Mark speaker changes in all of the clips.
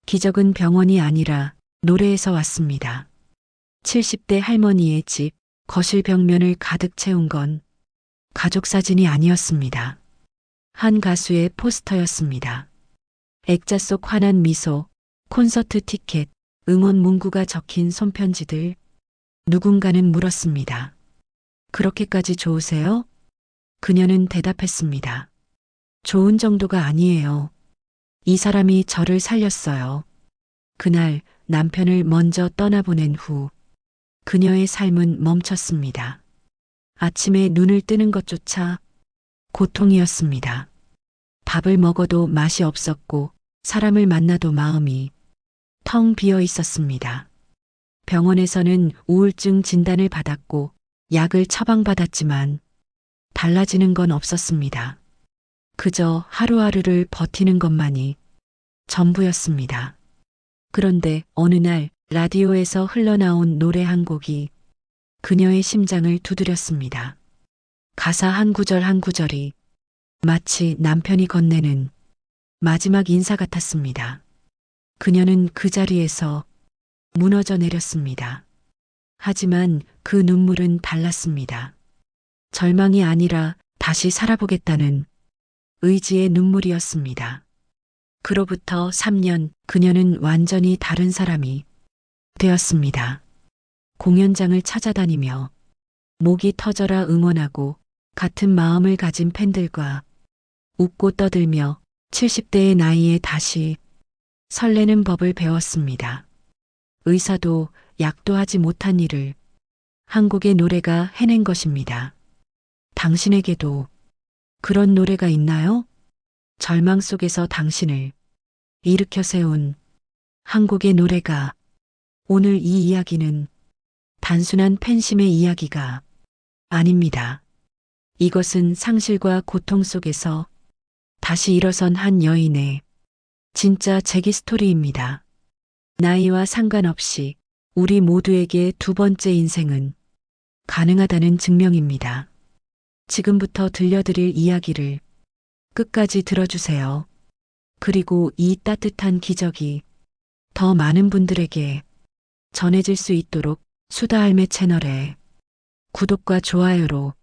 Speaker 1: 기적은 병원이 아니라 노래에서 왔습니다. 70대 할머니의 집 거실 벽면을 가득 채운 건 가족 사진이 아니었습니다. 한 가수의 포스터였습니다. 액자 속 환한 미소, 콘서트 티켓, 응원 문구가 적힌 손편지들. 누군가는 물었습니다. 그렇게까지 좋으세요? 그녀는 대답했습니다. 좋은 정도가 아니에요. 이 사람이 저를 살렸어요. 그날 남편을 먼저 떠나보낸 후 그녀의 삶은 멈췄습니다. 아침에 눈을 뜨는 것조차 고통이었습니다. 밥을 먹어도 맛이 없었고 사람을 만나도 마음이 텅 비어 있었습니다. 병원에서는 우울증 진단을 받았고 약을 처방받았지만 달라지는 건 없었습니다. 그저 하루하루를 버티는 것만이 전부였습니다. 그런데 어느 날 라디오에서 흘러나온 노래 한 곡이 그녀의 심장을 두드렸습니다. 가사 한 구절 한 구절이 마치 남편이 건네는 마지막 인사 같았습니다. 그녀는 그 자리에서 무너져 내렸습니다. 하지만 그 눈물은 달랐습니다. 절망이 아니라 다시 살아보겠다는 의지의 눈물이었습니다. 그로부터 3년 그녀는 완전히 다른 사람이 되었습니다. 공연장을 찾아다니며 목이 터져라 응원하고 같은 마음을 가진 팬들과 웃고 떠들며 70대의 나이에 다시 설레는 법을 배웠습니다. 의사도 약도 하지 못한 일을 한 곡의 노래가 해낸 것입니다. 당신에게도 그런 노래가 있나요? 절망 속에서 당신을 일으켜 세운 한 곡의 노래가. 오늘 이 이야기는 단순한 팬심의 이야기가 아닙니다. 이것은 상실과 고통 속에서 다시 일어선 한 여인의 진짜 재기 스토리입니다. 나이와 상관없이 우리 모두에게 두 번째 인생은 가능하다는 증명입니다. 지금부터 들려드릴 이야기를 끝까지 들어주세요. 그리고 이 따뜻한 기적이 더 많은 분들에게 전해질 수 있도록 수다할매 채널에 구독과 좋아요로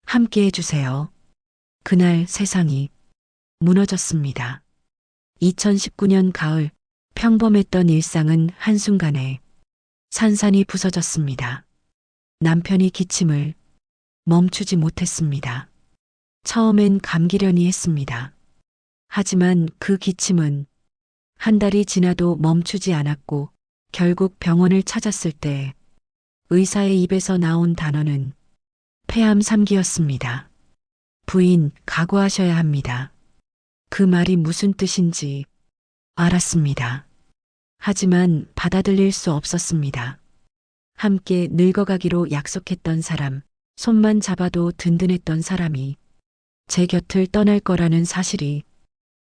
Speaker 1: 함께 해주세요. 그날 세상이 무너졌습니다. 2019년 가을 평범했던 일상은 한순간에 산산이 부서졌습니다. 남편이 기침을 멈추지 못했습니다. 처음엔 감기려니 했습니다. 하지만 그 기침은 한 달이 지나도 멈추지 않았고 결국 병원을 찾았을 때 의사의 입에서 나온 단어는 폐암 3기였습니다. 부인, 각오하셔야 합니다. 그 말이 무슨 뜻인지 알았습니다. 하지만 받아들일 수 없었습니다. 함께 늙어가기로 약속했던 사람, 손만 잡아도 든든했던 사람이 제 곁을 떠날 거라는 사실이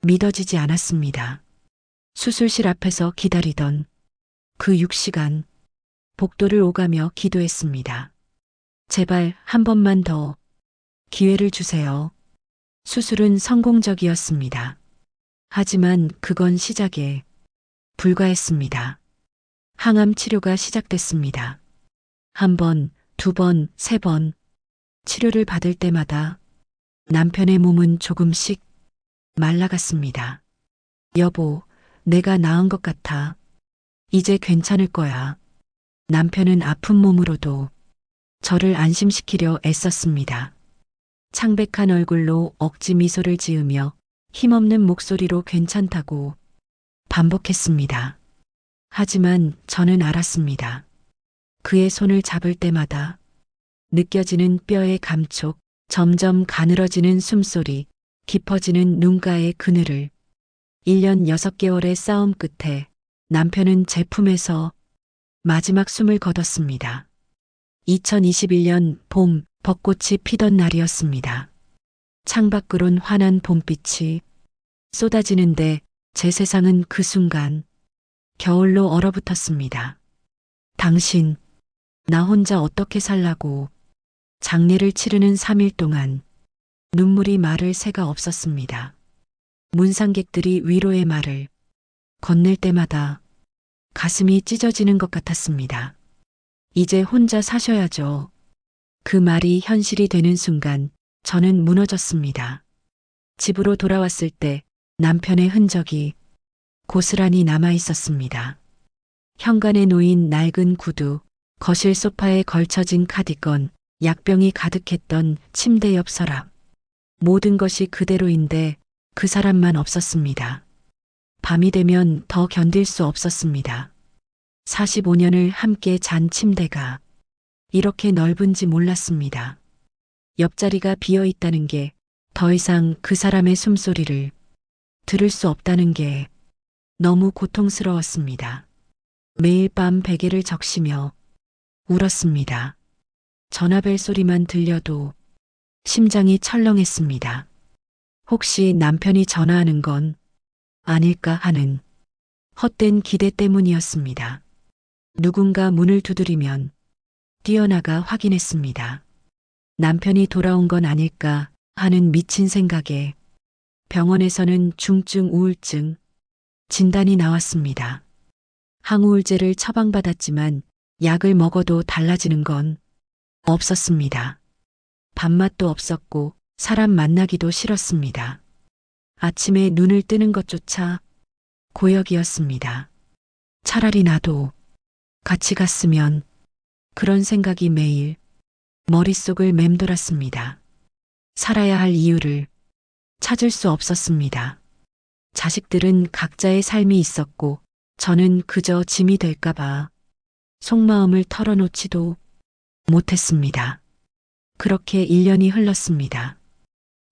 Speaker 1: 믿어지지 않았습니다. 수술실 앞에서 기다리던 그 6시간, 복도를 오가며 기도했습니다. 제발 한 번만 더 기회를 주세요. 수술은 성공적이었습니다. 하지만 그건 시작에 불과했습니다. 항암 치료가 시작됐습니다. 한 번, 두 번, 세 번 치료를 받을 때마다 남편의 몸은 조금씩 말라갔습니다. 여보, 내가 나은 것 같아. 이제 괜찮을 거야. 남편은 아픈 몸으로도 저를 안심시키려 애썼습니다. 창백한 얼굴로 억지 미소를 지으며 힘없는 목소리로 괜찮다고 반복했습니다. 하지만 저는 알았습니다. 그의 손을 잡을 때마다 느껴지는 뼈의 감촉, 점점 가늘어지는 숨소리, 깊어지는 눈가의 그늘을. 1년 6개월의 싸움 끝에 남편은 제 품에서 마지막 숨을 거뒀습니다. 2021년 봄, 벚꽃이 피던 날이었습니다. 창밖으론 환한 봄빛이 쏟아지는데 제 세상은 그 순간 겨울로 얼어붙었습니다. 당신, 나 혼자 어떻게 살라고. 장례를 치르는 3일 동안 눈물이 마를 새가 없었습니다. 문상객들이 위로의 말을 건넬 때마다 가슴이 찢어지는 것 같았습니다. 이제 혼자 사셔야죠. 그 말이 현실이 되는 순간 저는 무너졌습니다. 집으로 돌아왔을 때 남편의 흔적이 고스란히 남아 있었습니다. 현관에 놓인 낡은 구두, 거실 소파에 걸쳐진 카디건, 약병이 가득했던 침대 옆 서랍. 모든 것이 그대로인데 그 사람만 없었습니다. 밤이 되면 더 견딜 수 없었습니다. 45년을 함께 잔 침대가 이렇게 넓은지 몰랐습니다. 옆자리가 비어 있다는 게 더 이상 그 사람의 숨소리를 들을 수 없다는 게 너무 고통스러웠습니다. 매일 밤 베개를 적시며 울었습니다. 전화벨 소리만 들려도 심장이 철렁했습니다. 혹시 남편이 전화하는 건 아닐까 하는 헛된 기대 때문이었습니다. 누군가 문을 두드리면 뛰어나가 확인했습니다. 남편이 돌아온 건 아닐까 하는 미친 생각에 병원에서는 중증 우울증 진단이 나왔습니다. 항우울제를 처방받았지만 약을 먹어도 달라지는 건 없었습니다. 밥맛도 없었고 사람 만나기도 싫었습니다. 아침에 눈을 뜨는 것조차 고역이었습니다. 차라리 나도 같이 갔으면, 그런 생각이 매일 머릿속을 맴돌았습니다. 살아야 할 이유를 찾을 수 없었습니다. 자식들은 각자의 삶이 있었고 저는 그저 짐이 될까봐 속마음을 털어놓지도 못했습니다. 그렇게 1년이 흘렀습니다.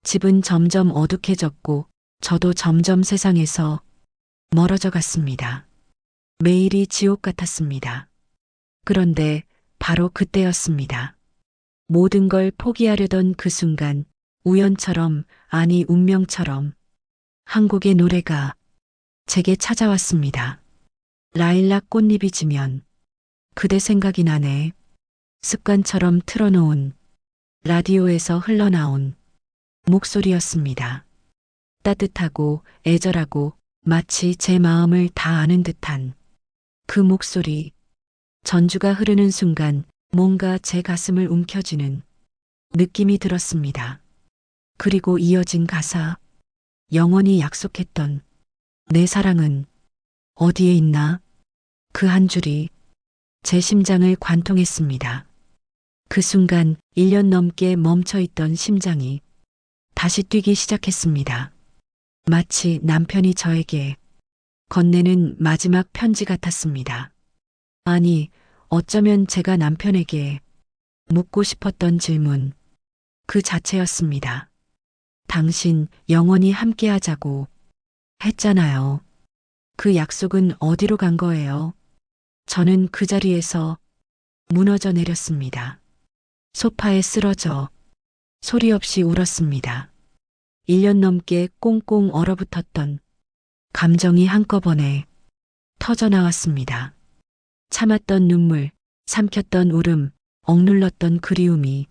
Speaker 1: 집은 점점 어둑해졌고 저도 점점 세상에서 멀어져 갔습니다. 매일이 지옥 같았습니다. 그런데 바로 그때였습니다. 모든 걸 포기하려던 그 순간 우연처럼, 아니 운명처럼 한 곡의 노래가 제게 찾아왔습니다. 라일락 꽃잎이 지면 그대 생각이 나네. 습관처럼 틀어놓은 라디오에서 흘러나온 목소리였습니다. 따뜻하고 애절하고 마치 제 마음을 다 아는 듯한 그 목소리. 전주가 흐르는 순간 뭔가 제 가슴을 움켜쥐는 느낌이 들었습니다. 그리고 이어진 가사. 영원히 약속했던 내 사랑은 어디에 있나? 그 한 줄이 제 심장을 관통했습니다. 그 순간 1년 넘게 멈춰있던 심장이 다시 뛰기 시작했습니다. 마치 남편이 저에게 건네는 마지막 편지 같았습니다. 아니, 어쩌면 제가 남편에게 묻고 싶었던 질문 그 자체였습니다. 당신 영원히 함께하자고 했잖아요. 그 약속은 어디로 간 거예요? 저는 그 자리에서 무너져 내렸습니다. 소파에 쓰러져 소리 없이 울었습니다. 1년 넘게 꽁꽁 얼어붙었던 감정이 한꺼번에 터져 나왔습니다. 참았던 눈물, 삼켰던 울음, 억눌렀던 그리움이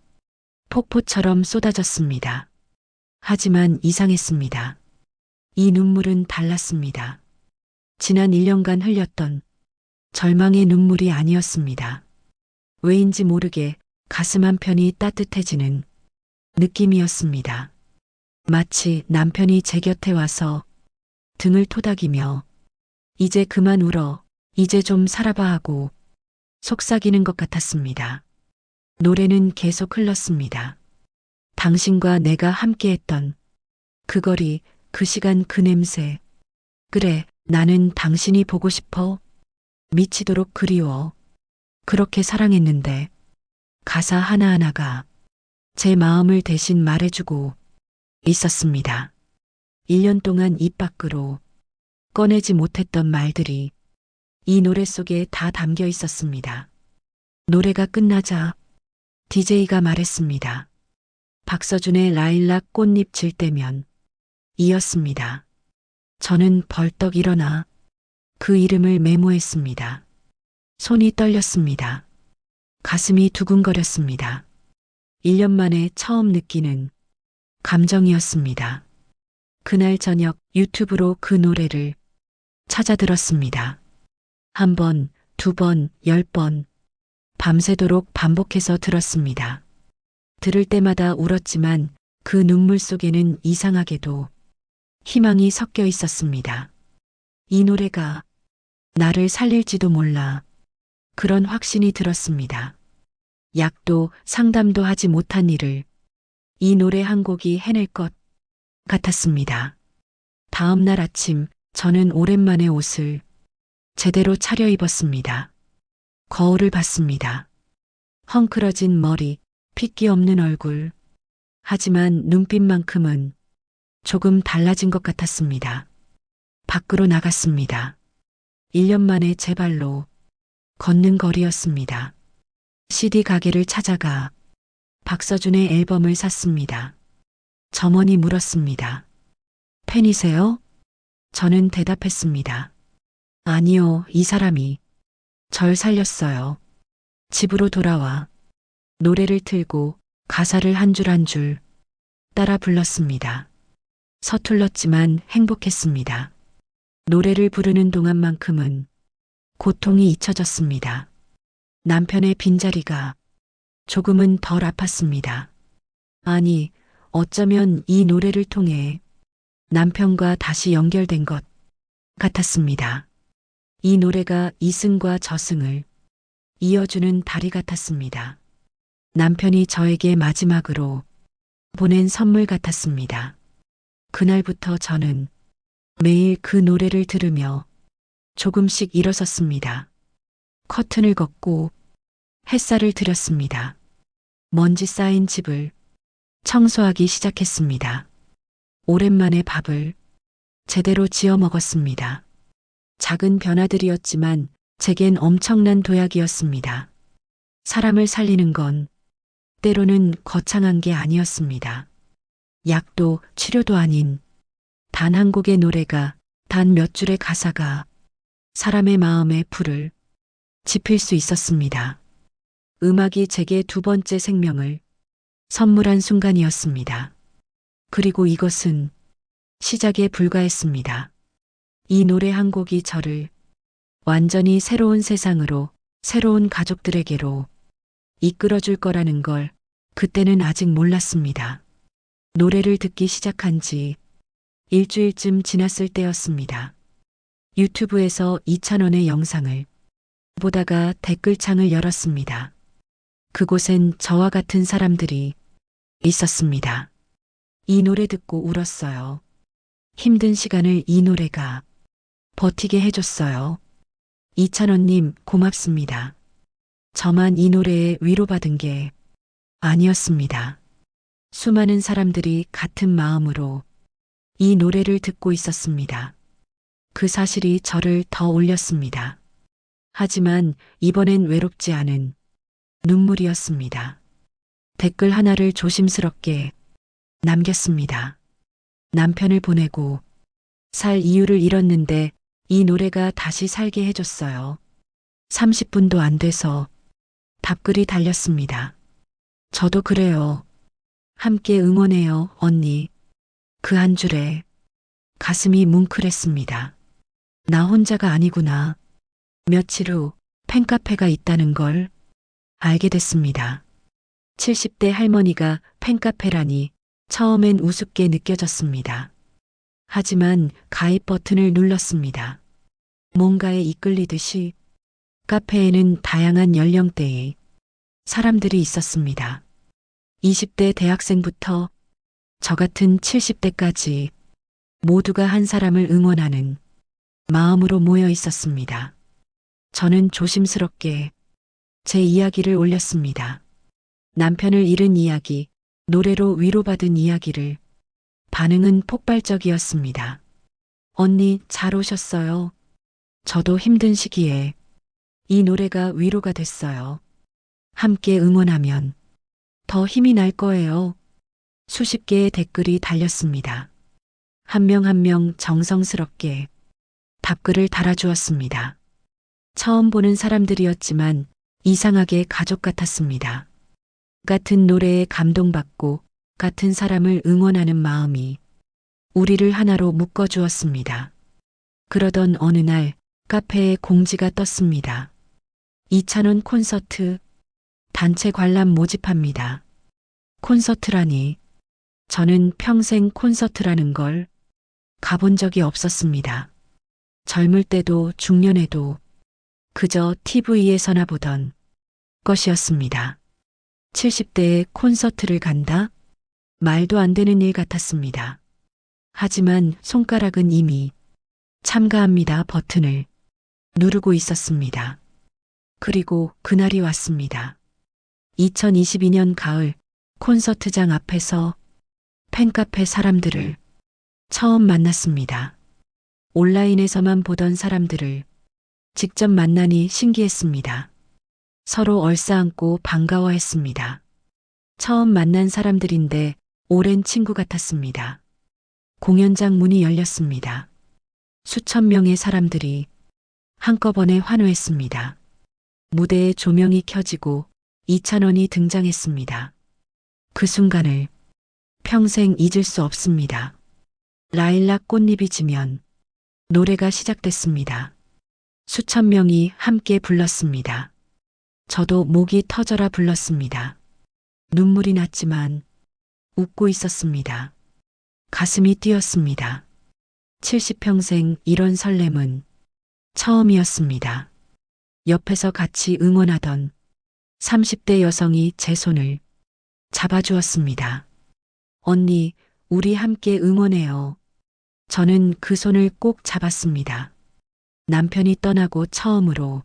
Speaker 1: 폭포처럼 쏟아졌습니다. 하지만 이상했습니다. 이 눈물은 달랐습니다. 지난 1년간 흘렸던 절망의 눈물이 아니었습니다. 왜인지 모르게 가슴 한편이 따뜻해지는 느낌이었습니다. 마치 남편이 제 곁에 와서 등을 토닥이며 이제 그만 울어, 이제 좀 살아봐 하고 속삭이는 것 같았습니다. 노래는 계속 흘렀습니다. 당신과 내가 함께했던 그 거리, 그 시간, 그 냄새. 그래, 나는 당신이 보고 싶어. 미치도록 그리워. 그렇게 사랑했는데 가사 하나하나가 제 마음을 대신 말해주고 있었습니다. 1년 동안 입 밖으로 꺼내지 못했던 말들이 이 노래 속에 다 담겨 있었습니다. 노래가 끝나자 DJ가 말했습니다. 박서준의 라일락 꽃잎 질 때면 이었습니다. 저는 벌떡 일어나 그 이름을 메모했습니다. 손이 떨렸습니다. 가슴이 두근거렸습니다. 1년 만에 처음 느끼는 감정이었습니다. 그날 저녁 유튜브로 그 노래를 찾아 들었습니다. 한 번, 두 번, 10번. 밤새도록 반복해서 들었습니다. 들을 때마다 울었지만 그 눈물 속에는 이상하게도 희망이 섞여 있었습니다. 이 노래가 나를 살릴지도 몰라. 그런 확신이 들었습니다. 약도 상담도 하지 못한 일을 이 노래 한 곡이 해낼 것 같았습니다. 다음 날 아침 저는 오랜만에 옷을 제대로 차려입었습니다. 거울을 봤습니다. 헝클어진 머리, 핏기 없는 얼굴. 하지만 눈빛만큼은 조금 달라진 것 같았습니다. 밖으로 나갔습니다. 1년 만에 제 발로 걷는 거리였습니다. CD 가게를 찾아가 박서준의 앨범을 샀습니다. 점원이 물었습니다. 팬이세요? 저는 대답했습니다. 아니요, 이 사람이 절 살렸어요. 집으로 돌아와 노래를 틀고 가사를 한 줄 한 줄 따라 불렀습니다. 서툴렀지만 행복했습니다. 노래를 부르는 동안만큼은 고통이 잊혀졌습니다. 남편의 빈자리가 조금은 덜 아팠습니다. 아니, 어쩌면 이 노래를 통해 남편과 다시 연결된 것 같았습니다. 이 노래가 이승과 저승을 이어주는 다리 같았습니다. 남편이 저에게 마지막으로 보낸 선물 같았습니다. 그날부터 저는 매일 그 노래를 들으며 조금씩 일어섰습니다. 커튼을 걷고 햇살을 들였습니다. 먼지 쌓인 집을 청소하기 시작했습니다. 오랜만에 밥을 제대로 지어 먹었습니다. 작은 변화들이었지만 제겐 엄청난 도약이었습니다. 사람을 살리는 건 때로는 거창한 게 아니었습니다. 약도 치료도 아닌 단 한 곡의 노래가, 단 몇 줄의 가사가 사람의 마음에 불을 지필 수 있었습니다. 음악이 제게 두 번째 생명을 선물한 순간이었습니다. 그리고 이것은 시작에 불과했습니다. 이 노래 한 곡이 저를 완전히 새로운 세상으로, 새로운 가족들에게로 이끌어줄 거라는 걸 그때는 아직 몰랐습니다. 노래를 듣기 시작한 지 일주일쯤 지났을 때였습니다. 유튜브에서 이찬원의 영상을 보다가 댓글창을 열었습니다. 그곳엔 저와 같은 사람들이 있었습니다. 이 노래 듣고 울었어요. 힘든 시간을 이 노래가 버티게 해줬어요. 이찬원님 고맙습니다. 저만 이 노래에 위로받은 게 아니었습니다. 수많은 사람들이 같은 마음으로 이 노래를 듣고 있었습니다. 그 사실이 저를 더 올렸습니다. 하지만 이번엔 외롭지 않은 눈물이었습니다. 댓글 하나를 조심스럽게 남겼습니다. 남편을 보내고 살 이유를 잃었는데 이 노래가 다시 살게 해줬어요. 30분도 안 돼서 답글이 달렸습니다. 저도 그래요. 함께 응원해요, 언니. 그 한 줄에 가슴이 뭉클했습니다. 나 혼자가 아니구나. 며칠 후 팬카페가 있다는 걸 알게 됐습니다. 70대 할머니가 팬카페라니 처음엔 우습게 느껴졌습니다. 하지만 가입 버튼을 눌렀습니다. 뭔가에 이끌리듯이 카페에는 다양한 연령대의 사람들이 있었습니다. 20대 대학생부터 저 같은 70대까지 모두가 한 사람을 응원하는 마음으로 모여 있었습니다. 저는 조심스럽게 제 이야기를 올렸습니다. 남편을 잃은 이야기, 노래로 위로받은 이야기를. 반응은 폭발적이었습니다. 언니 잘 오셨어요. 저도 힘든 시기에 이 노래가 위로가 됐어요. 함께 응원하면 더 힘이 날 거예요. 수십 개의 댓글이 달렸습니다. 한 명 한 명 정성스럽게 답글을 달아주었습니다. 처음 보는 사람들이었지만 이상하게 가족 같았습니다. 같은 노래에 감동받고 같은 사람을 응원하는 마음이 우리를 하나로 묶어주었습니다. 그러던 어느 날 카페에 공지가 떴습니다. 이찬원 콘서트 단체 관람 모집합니다. 콘서트라니 저는 평생 콘서트라는 걸 가본 적이 없었습니다. 젊을 때도 중년에도 그저 TV에서나 보던 것이었습니다. 70대에 콘서트를 간다? 말도 안 되는 일 같았습니다. 하지만 손가락은 이미 참가합니다 버튼을 누르고 있었습니다. 그리고 그날이 왔습니다. 2022년 가을 콘서트장 앞에서 팬카페 사람들을 처음 만났습니다. 온라인에서만 보던 사람들을 직접 만나니 신기했습니다. 서로 얼싸안고 반가워했습니다. 처음 만난 사람들인데 오랜 친구 같았습니다. 공연장 문이 열렸습니다. 수천 명의 사람들이 한꺼번에 환호했습니다. 무대에 조명이 켜지고 이찬원이 등장했습니다. 그 순간을 평생 잊을 수 없습니다. 라일락 꽃잎이 지면 노래가 시작됐습니다. 수천 명이 함께 불렀습니다. 저도 목이 터져라 불렀습니다. 눈물이 났지만 웃고 있었습니다. 가슴이 뛰었습니다. 70평생 이런 설렘은 처음이었습니다. 옆에서 같이 응원하던 30대 여성이 제 손을 잡아주었습니다. 언니, 우리 함께 응원해요. 저는 그 손을 꼭 잡았습니다. 남편이 떠나고 처음으로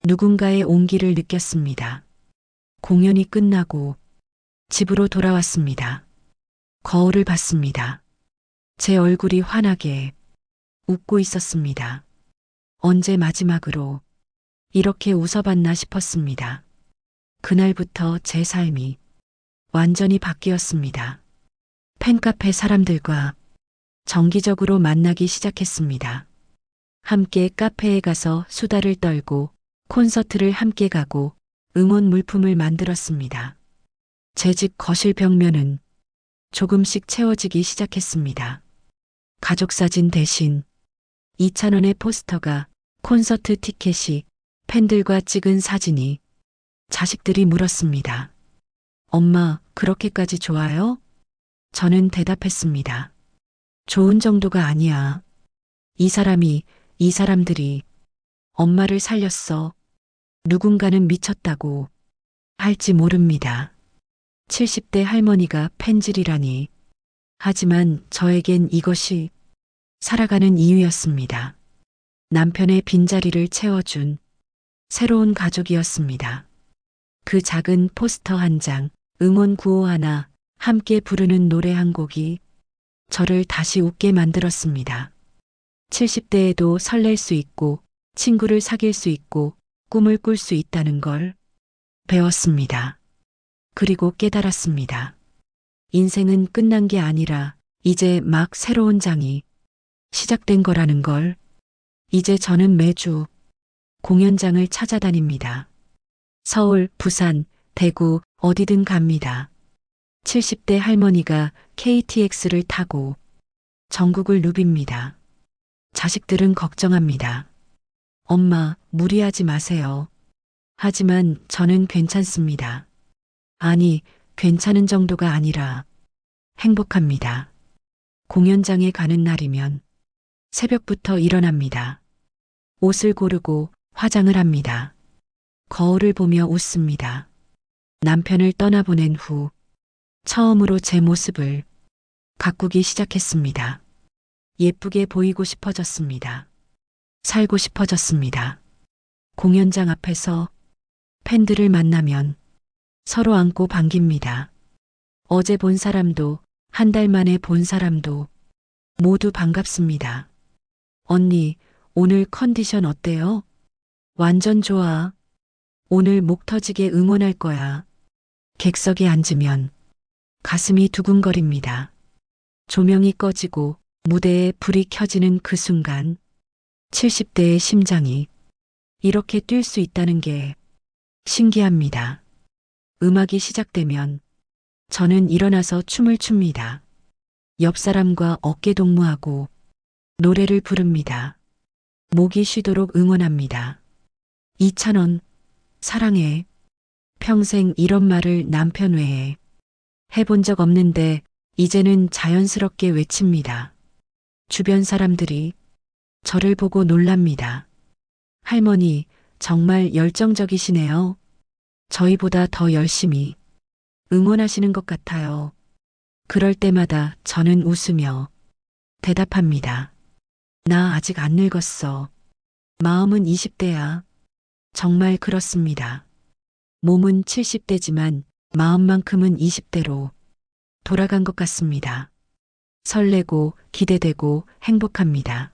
Speaker 1: 누군가의 온기를 느꼈습니다. 공연이 끝나고 집으로 돌아왔습니다. 거울을 봤습니다. 제 얼굴이 환하게 웃고 있었습니다. 언제 마지막으로 이렇게 웃어봤나 싶었습니다. 그날부터 제 삶이 완전히 바뀌었습니다. 팬카페 사람들과 정기적으로 만나기 시작했습니다. 함께 카페에 가서 수다를 떨고 콘서트를 함께 가고 응원 물품을 만들었습니다. 제 집 거실 벽면은 조금씩 채워지기 시작했습니다. 가족사진 대신 이찬원의 포스터가, 콘서트 티켓이, 팬들과 찍은 사진이. 자식들이 물었습니다. 엄마, 그렇게까지 좋아요? 저는 대답했습니다. 좋은 정도가 아니야. 이 사람들이 엄마를 살렸어. 누군가는 미쳤다고 할지 모릅니다. 70대 할머니가 팬질이라니. 하지만 저에겐 이것이 살아가는 이유였습니다. 남편의 빈자리를 채워준 새로운 가족이었습니다. 그 작은 포스터 한 장, 응원 구호 하나, 함께 부르는 노래 한 곡이 저를 다시 웃게 만들었습니다. 70대에도 설렐 수 있고, 친구를 사귈 수 있고, 꿈을 꿀 수 있다는 걸 배웠습니다. 그리고 깨달았습니다. 인생은 끝난 게 아니라 이제 막 새로운 장이 시작된 거라는 걸. 이제 저는 매주 공연장을 찾아다닙니다. 서울, 부산, 대구, 어디든 갑니다. 70대 할머니가 KTX를 타고 전국을 누빕니다. 자식들은 걱정합니다. 엄마, 무리하지 마세요. 하지만 저는 괜찮습니다. 아니, 괜찮은 정도가 아니라 행복합니다. 공연장에 가는 날이면 새벽부터 일어납니다. 옷을 고르고 화장을 합니다. 거울을 보며 웃습니다. 남편을 떠나보낸 후 처음으로 제 모습을 가꾸기 시작했습니다. 예쁘게 보이고 싶어졌습니다. 살고 싶어졌습니다. 공연장 앞에서 팬들을 만나면 서로 안고 반깁니다. 어제 본 사람도, 한 달 만에 본 사람도 모두 반갑습니다. 언니, 오늘 컨디션 어때요? 완전 좋아. 오늘 목 터지게 응원할 거야. 객석에 앉으면 가슴이 두근거립니다. 조명이 꺼지고 무대에 불이 켜지는 그 순간 70대의 심장이 이렇게 뛸 수 있다는 게 신기합니다. 음악이 시작되면 저는 일어나서 춤을 춥니다. 옆 사람과 어깨 동무하고 노래를 부릅니다. 목이 쉬도록 응원합니다. 이찬원, 사랑해. 평생 이런 말을 남편 외에 해본 적 없는데 이제는 자연스럽게 외칩니다. 주변 사람들이 저를 보고 놀랍니다. 할머니, 정말 열정적이시네요. 저희보다 더 열심히 응원하시는 것 같아요. 그럴 때마다 저는 웃으며 대답합니다. 나 아직 안 늙었어. 마음은 20대야. 정말 그렇습니다. 몸은 70대지만 마음만큼은 20대로 돌아간 것 같습니다. 설레고 기대되고 행복합니다.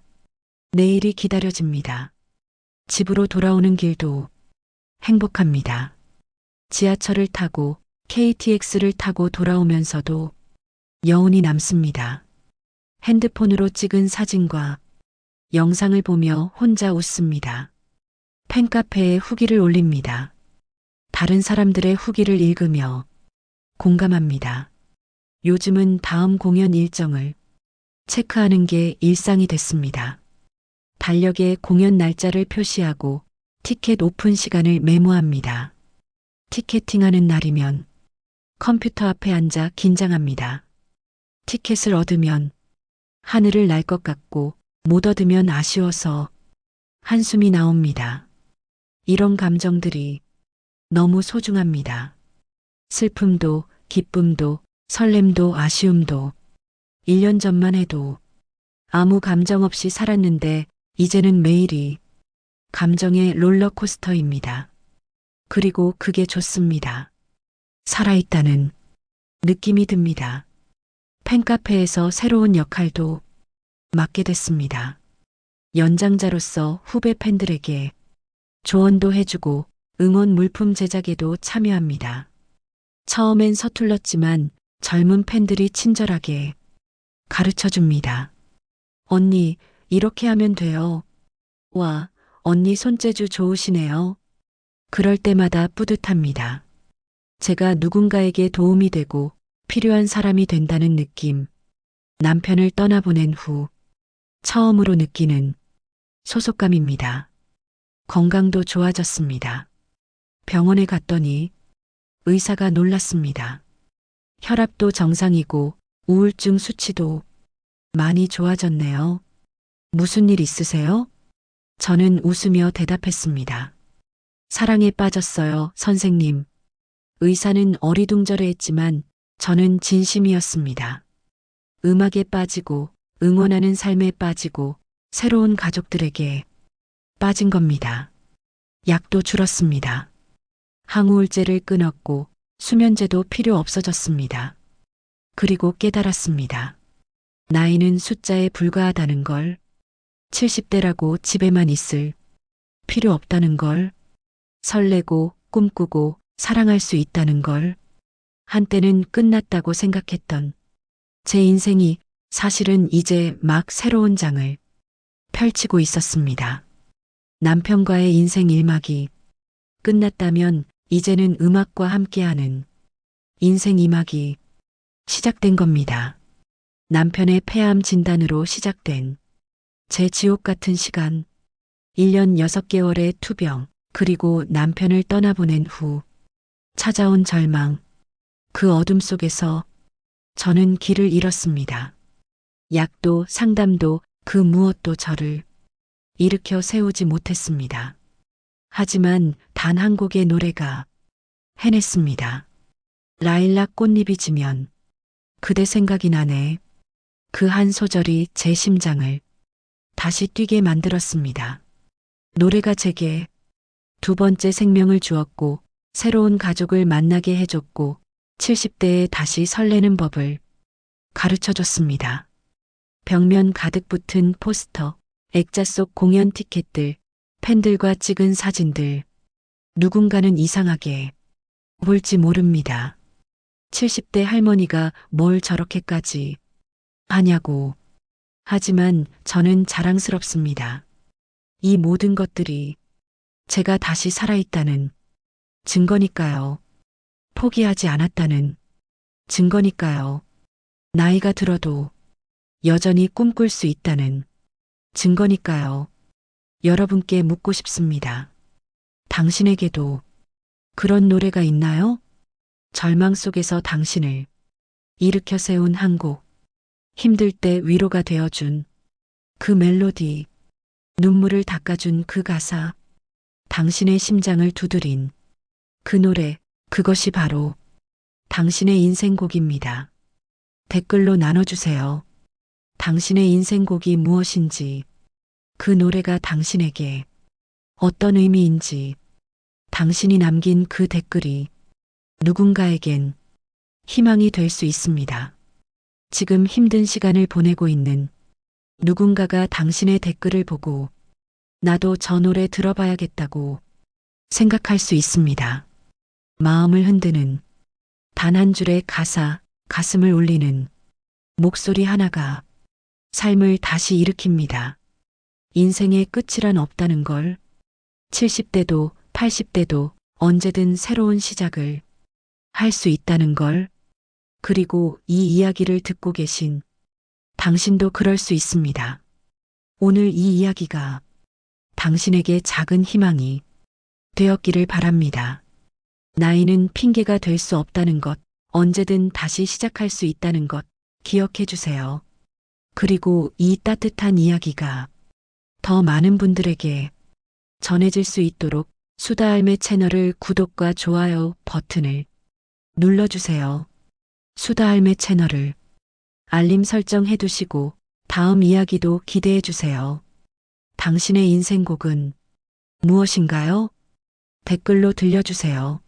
Speaker 1: 내일이 기다려집니다. 집으로 돌아오는 길도 행복합니다. 지하철을 타고 KTX를 타고 돌아오면서도 여운이 남습니다. 핸드폰으로 찍은 사진과 영상을 보며 혼자 웃습니다. 팬카페에 후기를 올립니다. 다른 사람들의 후기를 읽으며 공감합니다. 요즘은 다음 공연 일정을 체크하는 게 일상이 됐습니다. 달력에 공연 날짜를 표시하고 티켓 오픈 시간을 메모합니다. 티켓팅하는 날이면 컴퓨터 앞에 앉아 긴장합니다. 티켓을 얻으면 하늘을 날 것 같고 못 얻으면 아쉬워서 한숨이 나옵니다. 이런 감정들이 너무 소중합니다. 슬픔도 기쁨도 설렘도 아쉬움도 1년 전만 해도 아무 감정 없이 살았는데 이제는 매일이 감정의 롤러코스터입니다. 그리고 그게 좋습니다. 살아있다는 느낌이 듭니다. 팬카페에서 새로운 역할도 맡게 됐습니다. 연장자로서 후배 팬들에게 조언도 해주고 응원 물품 제작에도 참여합니다. 처음엔 서툴렀지만 젊은 팬들이 친절하게 가르쳐 줍니다. 언니, 이렇게 하면 돼요. 와, 언니 손재주 좋으시네요. 그럴 때마다 뿌듯합니다. 제가 누군가에게 도움이 되고 필요한 사람이 된다는 느낌. 남편을 떠나보낸 후 처음으로 느끼는 소속감입니다. 건강도 좋아졌습니다. 병원에 갔더니 의사가 놀랐습니다. 혈압도 정상이고 우울증 수치도 많이 좋아졌네요. 무슨 일 있으세요? 저는 웃으며 대답했습니다. 사랑에 빠졌어요, 선생님. 의사는 어리둥절해했지만 저는 진심이었습니다. 음악에 빠지고 응원하는 삶에 빠지고 새로운 가족들에게 빠진 겁니다. 약도 줄었습니다. 항우울제를 끊었고 수면제도 필요 없어졌습니다. 그리고 깨달았습니다. 나이는 숫자에 불과하다는 걸, 70대라고 집에만 있을 필요 없다는 걸, 설레고 꿈꾸고 사랑할 수 있다는 걸, 한때는 끝났다고 생각했던 제 인생이 사실은 이제 막 새로운 장을 펼치고 있었습니다. 남편과의 인생 1막이 끝났다면 이제는 음악과 함께하는 인생 2막이 시작된 겁니다. 남편의 폐암 진단으로 시작된 제 지옥 같은 시간, 1년 6개월의 투병, 그리고 남편을 떠나보낸 후 찾아온 절망, 그 어둠 속에서 저는 길을 잃었습니다. 약도 상담도 그 무엇도 저를 일으켜 세우지 못했습니다. 하지만 단 한 곡의 노래가 해냈습니다. 라일락 꽃잎이 지면 그대 생각이 나네. 그 한 소절이 제 심장을 다시 뛰게 만들었습니다. 노래가 제게 두 번째 생명을 주었고 새로운 가족을 만나게 해줬고 70대에 다시 설레는 법을 가르쳐줬습니다. 벽면 가득 붙은 포스터, 액자 속 공연 티켓들, 팬들과 찍은 사진들. 누군가는 이상하게 볼지 모릅니다. 70대 할머니가 뭘 저렇게까지 하냐고. 하지만 저는 자랑스럽습니다. 이 모든 것들이 제가 다시 살아있다는 증거니까요. 포기하지 않았다는 증거니까요. 나이가 들어도 여전히 꿈꿀 수 있다는 증거니까요. 여러분께 묻고 싶습니다. 당신에게도 그런 노래가 있나요? 절망 속에서 당신을 일으켜 세운 한 곡, 힘들 때 위로가 되어준 그 멜로디, 눈물을 닦아준 그 가사, 당신의 심장을 두드린 그 노래, 그것이 바로 당신의 인생곡입니다. 댓글로 나눠주세요. 당신의 인생곡이 무엇인지, 그 노래가 당신에게 어떤 의미인지, 당신이 남긴 그 댓글이 누군가에겐 희망이 될 수 있습니다. 지금 힘든 시간을 보내고 있는 누군가가 당신의 댓글을 보고 나도 저 노래 들어봐야겠다고 생각할 수 있습니다. 마음을 흔드는 단 한 줄의 가사, 가슴을 울리는 목소리 하나가 삶을 다시 일으킵니다. 인생의 끝이란 없다는 걸, 70대도 80대도 언제든 새로운 시작을 할 수 있다는 걸, 그리고 이 이야기를 듣고 계신 당신도 그럴 수 있습니다. 오늘 이 이야기가 당신에게 작은 희망이 되었기를 바랍니다. 나이는 핑계가 될 수 없다는 것, 언제든 다시 시작할 수 있다는 것 기억해 주세요. 그리고 이 따뜻한 이야기가 더 많은 분들에게 전해질 수 있도록 수다알매 채널을 구독과 좋아요 버튼을 눌러주세요. 수다알매 채널을 알림 설정해 두시고 다음 이야기도 기대해 주세요. 당신의 인생곡은 무엇인가요? 댓글로 들려주세요.